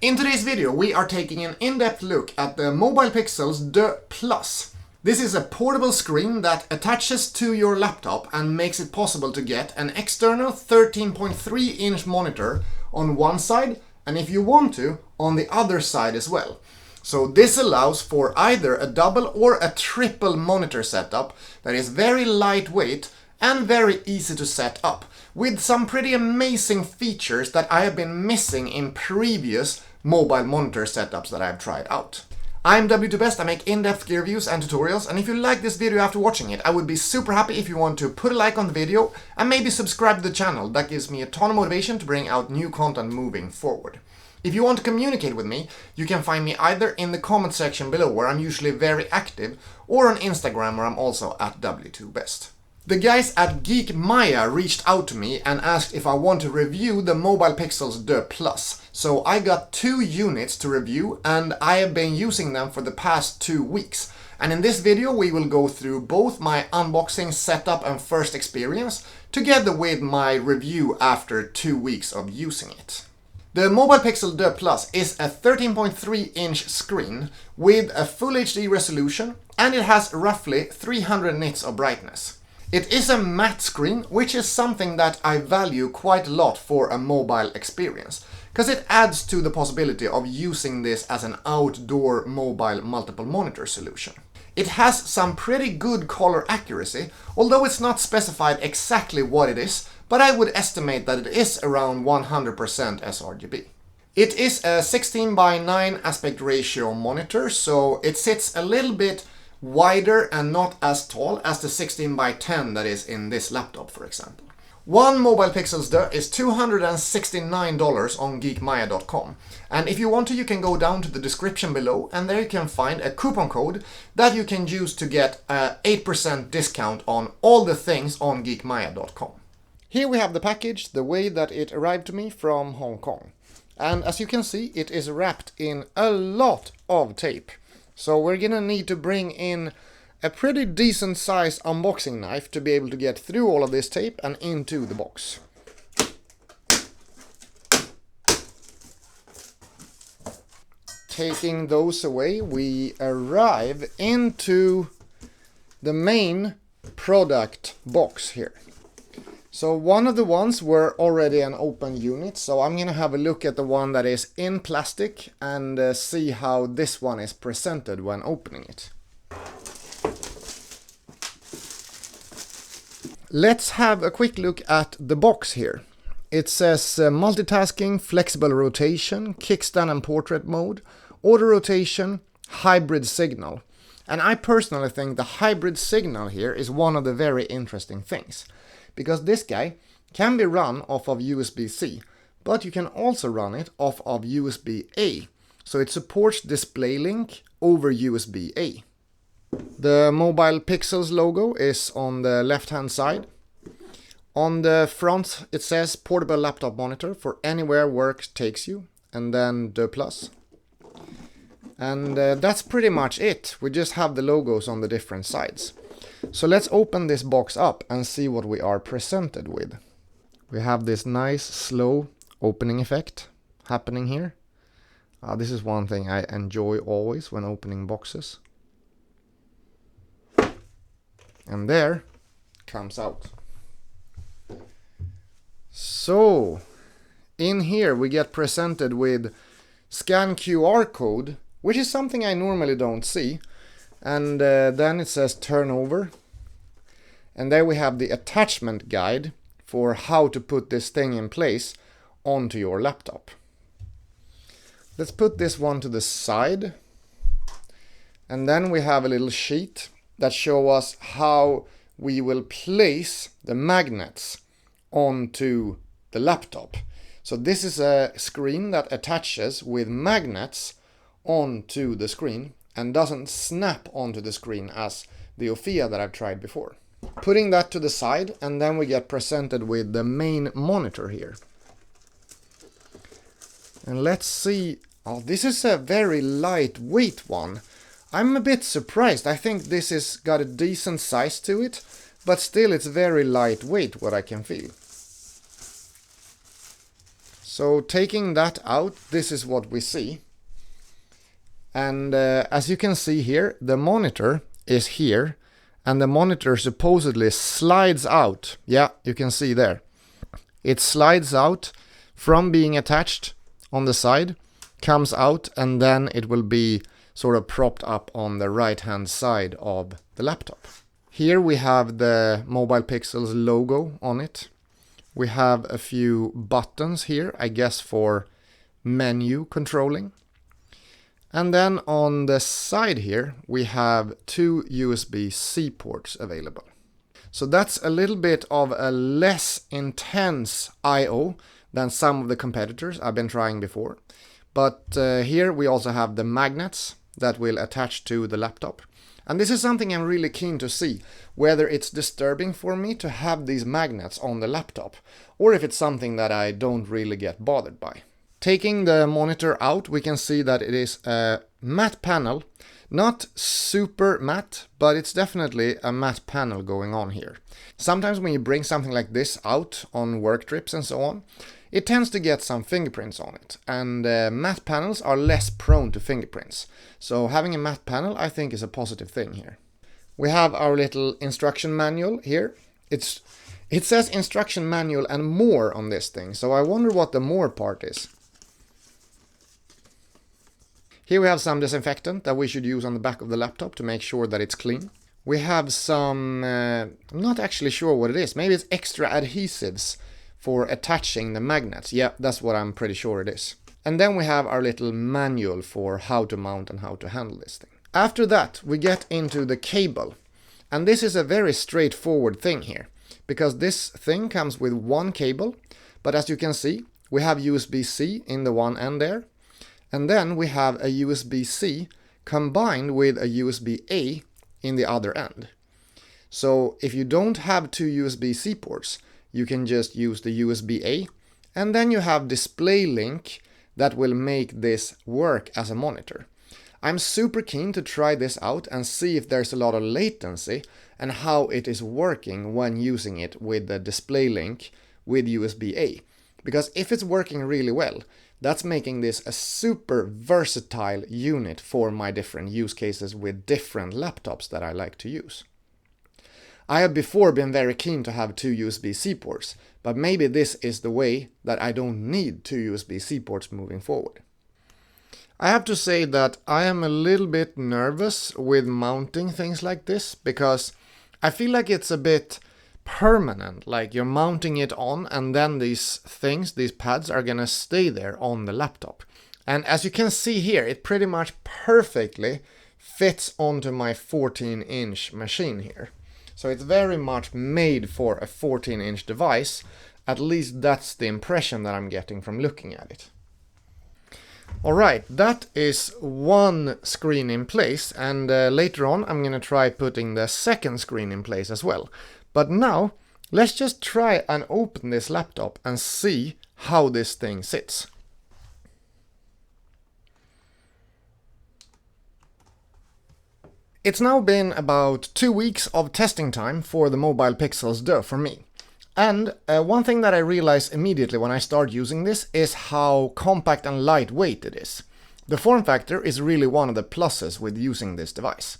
In today's video, we are taking an in-depth look at the MobilePixels Duex Plus. This is a portable screen that attaches to your laptop and makes it possible to get an external 13.3-inch monitor on one side, and if you want to, on the other side as well. So this allows for either a double or a triple monitor setup that is very lightweight and very easy to set up, with some pretty amazing features that I have been missing in previous mobile monitor setups that I've tried out. I'm W2Best, I make in-depth gear reviews and tutorials, and if you like this video after watching it, I would be super happy if you want to put a like on the video and maybe subscribe to the channel. That gives me a ton of motivation to bring out new content moving forward. If you want to communicate with me, you can find me either in the comment section below, where I'm usually very active, or on Instagram, where I'm also at W2Best. The guys at Geek Maya reached out to me and asked if I want to review the MobilePixels Duex Plus. So I got 2 units to review, and I have been using them for the past 2 weeks. And in this video we will go through both my unboxing, setup and first experience, together with my review after 2 weeks of using it. The MobilePixels Duex Plus is a 13.3-inch screen with a full HD resolution, and it has roughly 300 nits of brightness. It is a matte screen, which is something that I value quite a lot for a mobile experience, because it adds to the possibility of using this as an outdoor mobile multiple monitor solution. It has some pretty good color accuracy, although it's not specified exactly what it is, but I would estimate that it is around 100% sRGB. It is a 16:9 aspect ratio monitor, so it sits a little bit wider and not as tall as the 16:10 that is in this laptop, for example. One MobilePixels Duex is $269 on geekmaya.com, and if you want to, you can go down to the description below, and there you can find a coupon code that you can use to get an 8% discount on all the things on geekmaya.com. Here we have the package, the way that it arrived to me from Hong Kong. And as you can see, it is wrapped in a lot of tape. So we're gonna need to bring in a pretty decent size unboxing knife to be able to get through all of this tape and into the box. Taking those away, we arrive into the main product box here. So one of the ones were already an open unit, so I'm gonna have a look at the one that is in plastic and see how this one is presented when opening it. Let's have a quick look at the box here. It says multitasking, flexible rotation, kickstand and portrait mode, auto rotation, hybrid signal. And I personally think the hybrid signal here is one of the very interesting things, because this guy can be run off of USB-C, but you can also run it off of USB-A. So it supports DisplayLink over USB-A. The MobilePixels logo is on the left-hand side. On the front it says portable laptop monitor for anywhere work takes you, and then Duex Plus. And that's pretty much it. We just have the logos on the different sides. So let's open this box up and see what we are presented with. We have this nice slow opening effect happening here. This is one thing I enjoy always when opening boxes. And there comes out. So in here we get presented with scan QR code, which is something I normally don't see. And then it says turn over, and there we have the attachment guide for how to put this thing in place onto your laptop. Let's put this one to the side, and then we have a little sheet that shows us how we will place the magnets onto the laptop. So this is a screen that attaches with magnets onto the screen and doesn't snap onto the screen as the Ophia that I've tried before. Putting that to the side, and then we get presented with the main monitor here. And let's see, oh, this is a very lightweight one. I'm a bit surprised. I think this has got a decent size to it, but still it's very lightweight, what I can feel. So taking that out, this is what we see. And as you can see here, the monitor is here, and the monitor supposedly slides out. Yeah, you can see there. It slides out from being attached on the side, comes out, and then it will be sort of propped up on the right hand side of the laptop. Here we have the MobilePixels logo on it. We have a few buttons here, I guess for menu controlling. And then on the side here, we have 2 USB-C ports available. So that's a little bit of a less intense I/O than some of the competitors I've been trying before. But here we also have the magnets that will attach to the laptop. And this is something I'm really keen to see, whether it's disturbing for me to have these magnets on the laptop, or if it's something that I don't really get bothered by. Taking the monitor out, we can see that it is a matte panel. Not super matte, but it's definitely a matte panel going on here. Sometimes when you bring something like this out on work trips and so on, it tends to get some fingerprints on it, and matte panels are less prone to fingerprints. So having a matte panel, I think, is a positive thing here. We have our little instruction manual here. It says instruction manual and more on this thing, so I wonder what the more part is. Here we have some disinfectant that we should use on the back of the laptop to make sure that it's clean. We have some, I'm not actually sure what it is, maybe it's extra adhesives for attaching the magnets. Yeah, that's what I'm pretty sure it is. And then we have our little manual for how to mount and how to handle this thing. After that, we get into the cable. And this is a very straightforward thing here, because this thing comes with one cable, but as you can see, we have USB-C in the one end there. And then we have a USB-C combined with a USB-A in the other end. So if you don't have 2 USB-C ports, you can just use the USB-A, and then you have display link that will make this work as a monitor. I'm super keen to try this out and see if there's a lot of latency and how it is working when using it with the display link with USB-A. Because if it's working really well, that's making this a super versatile unit for my different use cases with different laptops that I like to use. I have before been very keen to have 2 USB-C ports, but maybe this is the way that I don't need 2 USB-C ports moving forward. I have to say that I am a little bit nervous with mounting things like this, because I feel like it's a bit permanent, like you're mounting it on and then these things, these pads are gonna stay there on the laptop. And as you can see here, it pretty much perfectly fits onto my 14-inch machine here. So it's very much made for a 14-inch device. At least that's the impression that I'm getting from looking at it. Alright, that is one screen in place, and later on I'm gonna try putting the second screen in place as well. But now, let's just try and open this laptop and see how this thing sits. It's now been about 2 weeks of testing time for the MobilePixels Duex for me. And one thing that I realize immediately when I start using this is how compact and lightweight it is. The form factor is really one of the pluses with using this device.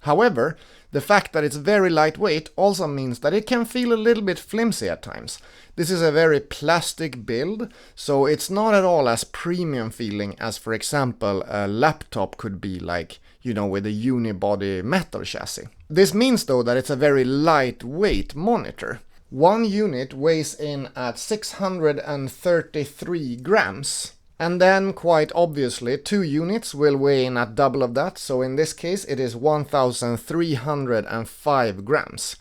However, the fact that it's very lightweight also means that it can feel a little bit flimsy at times. This is a very plastic build, so it's not at all as premium feeling as, for example, a laptop could be like, you know, with a unibody metal chassis. This means though that it's a very lightweight monitor. One unit weighs in at 633 grams. And then, quite obviously, 2 units will weigh in at double of that, so in this case it is 1,305 grams.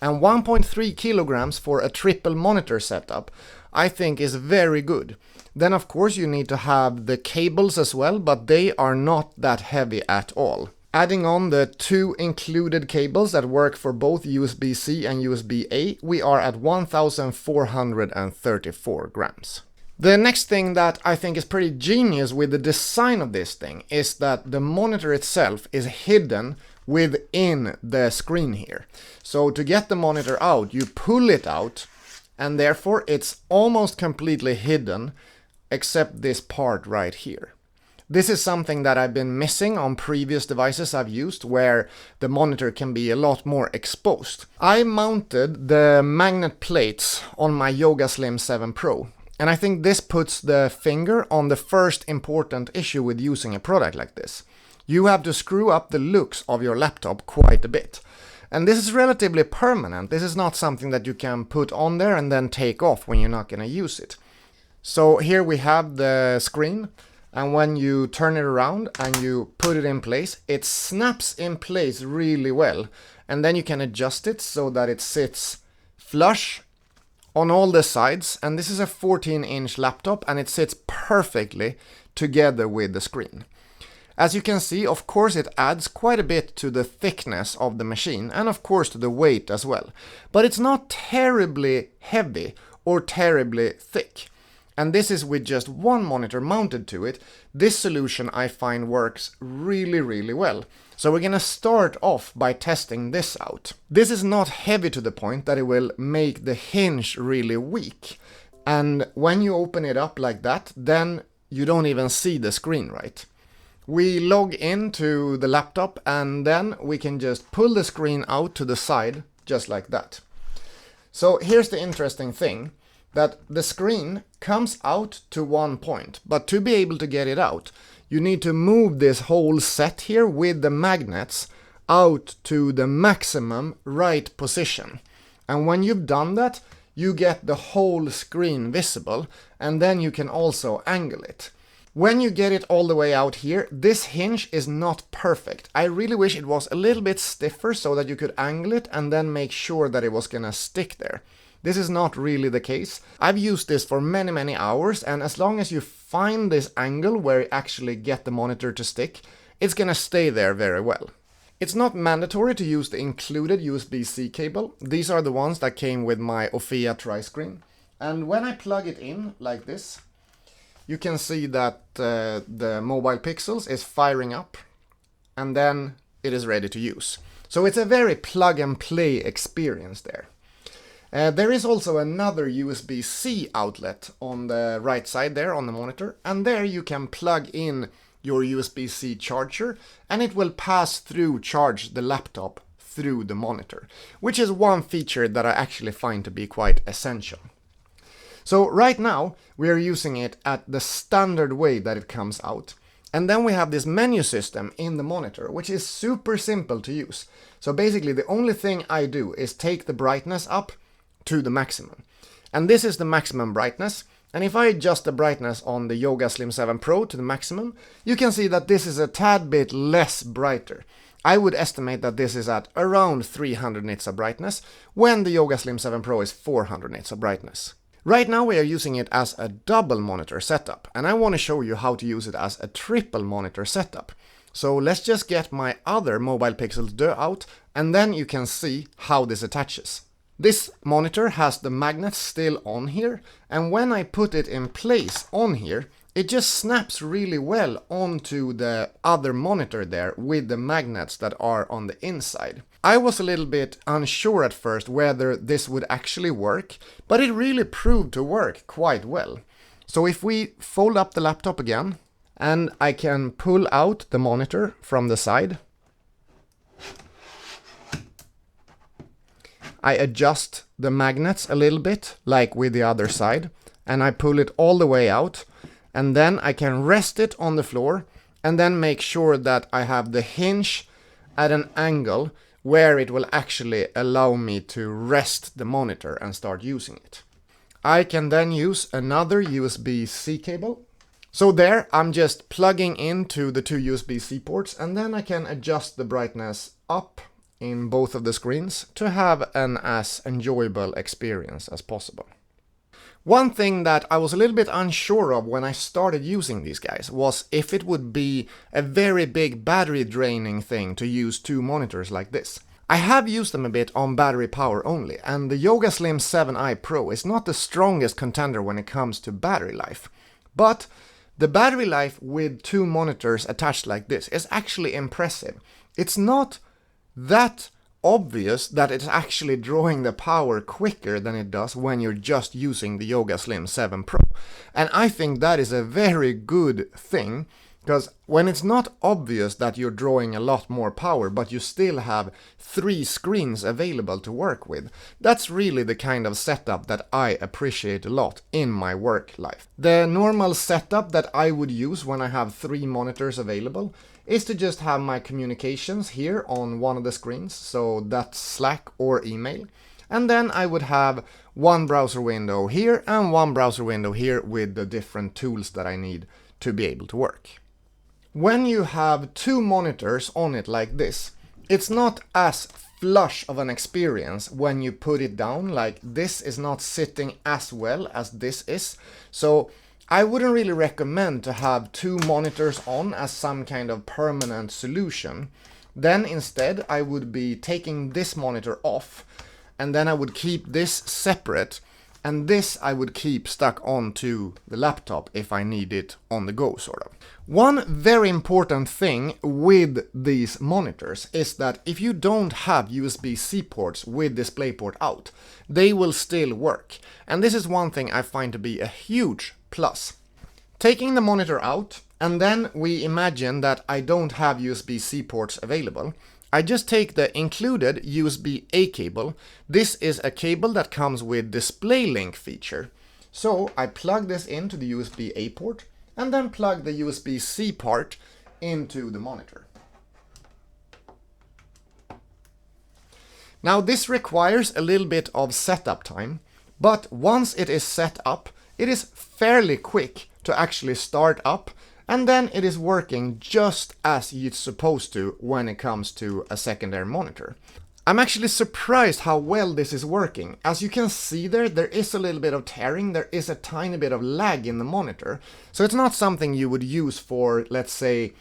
And 1.3 kilograms for a triple monitor setup, I think is very good. Then of course you need to have the cables as well, but they are not that heavy at all. Adding on the 2 included cables that work for both USB-C and USB-A, we are at 1,434 grams. The next thing that I think is pretty genius with the design of this thing is that the monitor itself is hidden within the screen here. So to get the monitor out, you pull it out, and therefore it's almost completely hidden except this part right here. This is something that I've been missing on previous devices I've used, where the monitor can be a lot more exposed. I mounted the magnet plates on my Yoga Slim 7 Pro, and I think this puts the finger on the first important issue with using a product like this. You have to screw up the looks of your laptop quite a bit. And this is relatively permanent. This is not something that you can put on there and then take off when you're not going to use it. So here we have the screen. And when you turn it around and you put it in place, it snaps in place really well. And then you can adjust it so that it sits flush on all the sides. And this is a 14-inch laptop and it sits perfectly together with the screen. As you can see, of course, it adds quite a bit to the thickness of the machine and of course to the weight as well. But it's not terribly heavy or terribly thick. And this is with just one monitor mounted to it. This solution I find works really well. So we're gonna start off by testing this out. This is not heavy to the point that it will make the hinge really weak. And when you open it up like that, then you don't even see the screen, right? We log into the laptop and then we can just pull the screen out to the side, just like that. So here's the interesting thing, that the screen comes out to one point, but to be able to get it out, you need to move this whole set here with the magnets out to the maximum right position. And when you've done that, you get the whole screen visible, and then you can also angle it. When you get it all the way out here, this hinge is not perfect. I really wish it was a little bit stiffer so that you could angle it and then make sure that it was gonna stick there. This is not really the case. I've used this for many hours, and as long as you find this angle where you actually get the monitor to stick, it's gonna stay there very well. It's not mandatory to use the included USB-C cable. These are the ones that came with my Ofea Tri-Screen. And when I plug it in like this, you can see that the MobilePixels is firing up, and then it is ready to use. So it's a very plug-and-play experience there. There is also another USB-C outlet on the right side there on the monitor, and there you can plug in your USB-C charger and it will pass through charge the laptop through the monitor, which is one feature that I actually find to be quite essential. So right now we are using it at the standard way that it comes out. And then we have this menu system in the monitor, which is super simple to use. So basically the only thing I do is take the brightness up to the maximum. And this is the maximum brightness. And if I adjust the brightness on the Yoga Slim 7 Pro to the maximum, you can see that this is a tad bit less brighter. I would estimate that this is at around 300 nits of brightness, when the Yoga Slim 7 Pro is 400 nits of brightness. Right now we are using it as a double monitor setup, and I want to show you how to use it as a triple monitor setup. So let's just get my other MobilePixels Duex out, and then you can see how this attaches. This monitor has the magnets still on here, and when I put it in place on here, it just snaps really well onto the other monitor there with the magnets that are on the inside. I was a little bit unsure at first whether this would actually work, but it really proved to work quite well. So if we fold up the laptop again, and I can pull out the monitor from the side, I adjust the magnets a little bit, like with the other side, and I pull it all the way out, and then I can rest it on the floor, and then make sure that I have the hinge at an angle where it will actually allow me to rest the monitor and start using it. I can then use another USB-C cable. So there I'm just plugging into the two USB-C ports, and then I can adjust the brightness up in both of the screens to have an as enjoyable experience as possible. One thing that I was a little bit unsure of when I started using these guys was if it would be a very big battery draining thing to use two monitors like this. I have used them a bit on battery power only, and the Yoga Slim 7i Pro is not the strongest contender when it comes to battery life. But the battery life with two monitors attached like this is actually impressive. It's not that obvious that it's actually drawing the power quicker than it does when you're just using the Yoga Slim 7 Pro. And I think that is a very good thing, because when it's not obvious that you're drawing a lot more power, but you still have 3 screens available to work with, that's really the kind of setup that I appreciate a lot in my work life. The normal setup that I would use when I have 3 monitors available is to just have my communications here on one of the screens, so that's Slack or email. And then I would have one browser window here and one browser window here with the different tools that I need to be able to work. When you have 2 monitors on it like this, it's not as flush of an experience when you put it down. Like, this is not sitting as well as this is. So I wouldn't really recommend to have 2 monitors on as some kind of permanent solution. Then instead I would be taking this monitor off, and then I would keep this separate, and this I would keep stuck onto the laptop if I need it on the go, sort of. One very important thing with these monitors is that if you don't have USB-C ports with DisplayPort out, they will still work. And this is one thing I find to be a huge plus. Taking the monitor out, and then we imagine that I don't have USB-C ports available, I just take the included USB-A cable. This is a cable that comes with DisplayLink feature. So I plug this into the USB-A port and then plug the USB-C part into the monitor. Now this requires a little bit of setup time, but once it is set up, it is fairly quick to actually start up, and then it is working just as it's supposed to when it comes to a secondary monitor. I'm actually surprised how well this is working. As you can see there is a little bit of tearing, there is a tiny bit of lag in the monitor. So it's not something you would use for, let's say,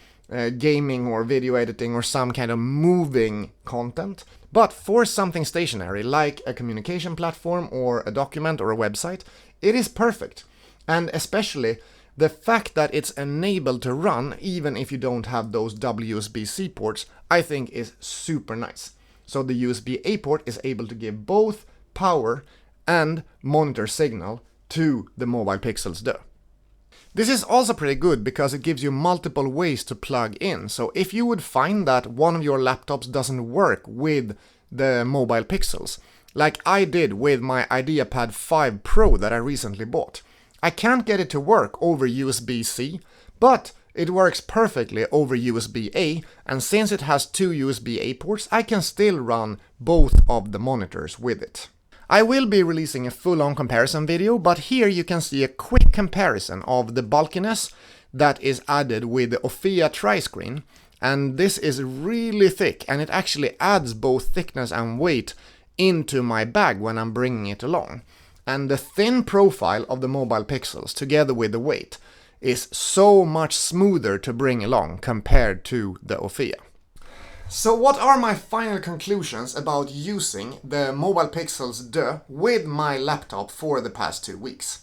gaming or video editing or some kind of moving content. But for something stationary, like a communication platform or a document or a website, it is perfect. And especially the fact that it's enabled to run even if you don't have those WSB-C ports, I think is super nice. So the USB-A port is able to give both power and monitor signal to the MobilePixels Duex. This is also pretty good because it gives you multiple ways to plug in. So if you would find that one of your laptops doesn't work with the MobilePixels, like I did with my IdeaPad 5 Pro that I recently bought, I can't get it to work over USB-C, but it works perfectly over USB-A, and since it has 2 USB-A ports, I can still run both of the monitors with it. I will be releasing a full-on comparison video, but here you can see a quick comparison of the bulkiness that is added with the Ophea tri-screen, and this is really thick, and it actually adds both thickness and weight into my bag when I'm bringing it along. And the thin profile of the MobilePixels together with the weight is so much smoother to bring along compared to the Ophea. So what are my final conclusions about using the MobilePixels Duex with my laptop for the past 2 weeks?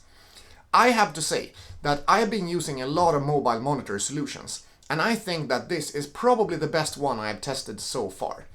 I have to say that I have been using a lot of mobile monitor solutions, and I think that this is probably the best one I have tested so far.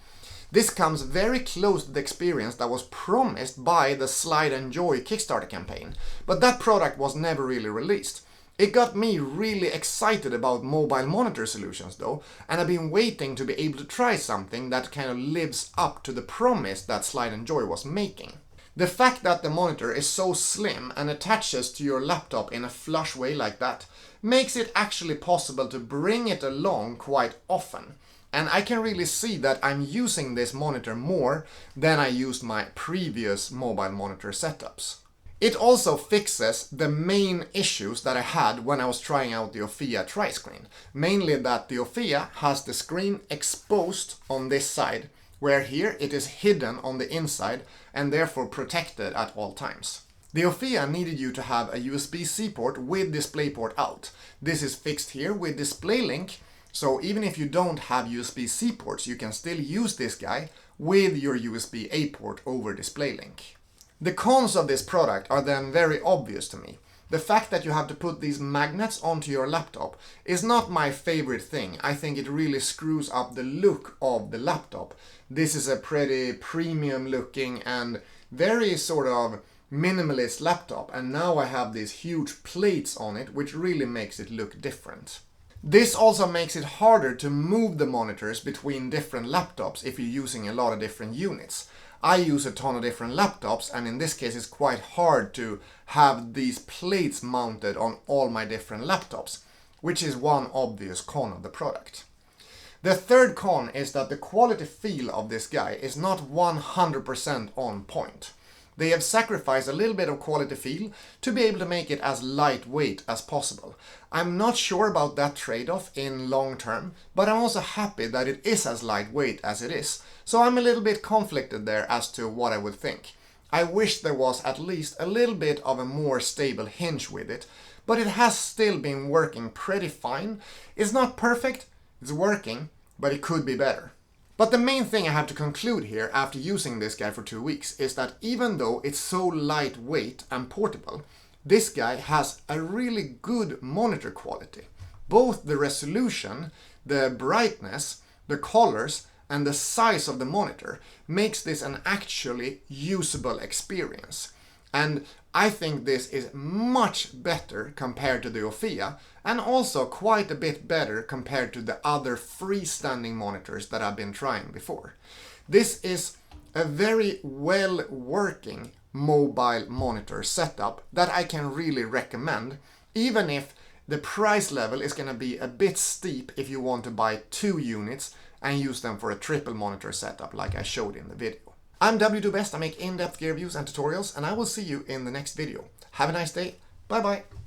This comes very close to the experience that was promised by the Slide and Joy Kickstarter campaign, but that product was never really released. It got me really excited about mobile monitor solutions though, and I've been waiting to be able to try something that kind of lives up to the promise that Slide and Joy was making. The fact that the monitor is so slim and attaches to your laptop in a flush way like that makes it actually possible to bring it along quite often. And I can really see that I'm using this monitor more than I used my previous mobile monitor setups. It also fixes the main issues that I had when I was trying out the Ophea tri-screen. Mainly that the Ophea has the screen exposed on this side, where here it is hidden on the inside and therefore protected at all times. The Ophea needed you to have a USB-C port with DisplayPort out. This is fixed here with DisplayLink. So even if you don't have USB-C ports, you can still use this guy with your USB-A port over DisplayLink. The cons of this product are then very obvious to me. The fact that you have to put these magnets onto your laptop is not my favorite thing. I think it really screws up the look of the laptop. This is a pretty premium looking and very sort of minimalist laptop, and now I have these huge plates on it, which really makes it look different. This also makes it harder to move the monitors between different laptops if you're using a lot of different units. I use a ton of different laptops, and in this case it's quite hard to have these plates mounted on all my different laptops, which is one obvious con of the product. The third con is that the quality feel of this guy is not 100% on point. They have sacrificed a little bit of quality feel to be able to make it as lightweight as possible. I'm not sure about that trade-off in long term, but I'm also happy that it is as lightweight as it is, so I'm a little bit conflicted there as to what I would think. I wish there was at least a little bit of a more stable hinge with it, but it has still been working pretty fine. It's not perfect, it's working, but it could be better. But the main thing I have to conclude here after using this guy for 2 weeks is that even though it's so lightweight and portable, this guy has a really good monitor quality. Both the resolution, the brightness, the colors, and the size of the monitor makes this an actually usable experience. And I think this is much better compared to the Ophea, and also quite a bit better compared to the other freestanding monitors that I've been trying before. This is a very well working mobile monitor setup that I can really recommend, even if the price level is going to be a bit steep if you want to buy 2 units and use them for a triple monitor setup like I showed in the video. I'm W2Best, I make in-depth gear reviews and tutorials, and I will see you in the next video. Have a nice day, bye bye!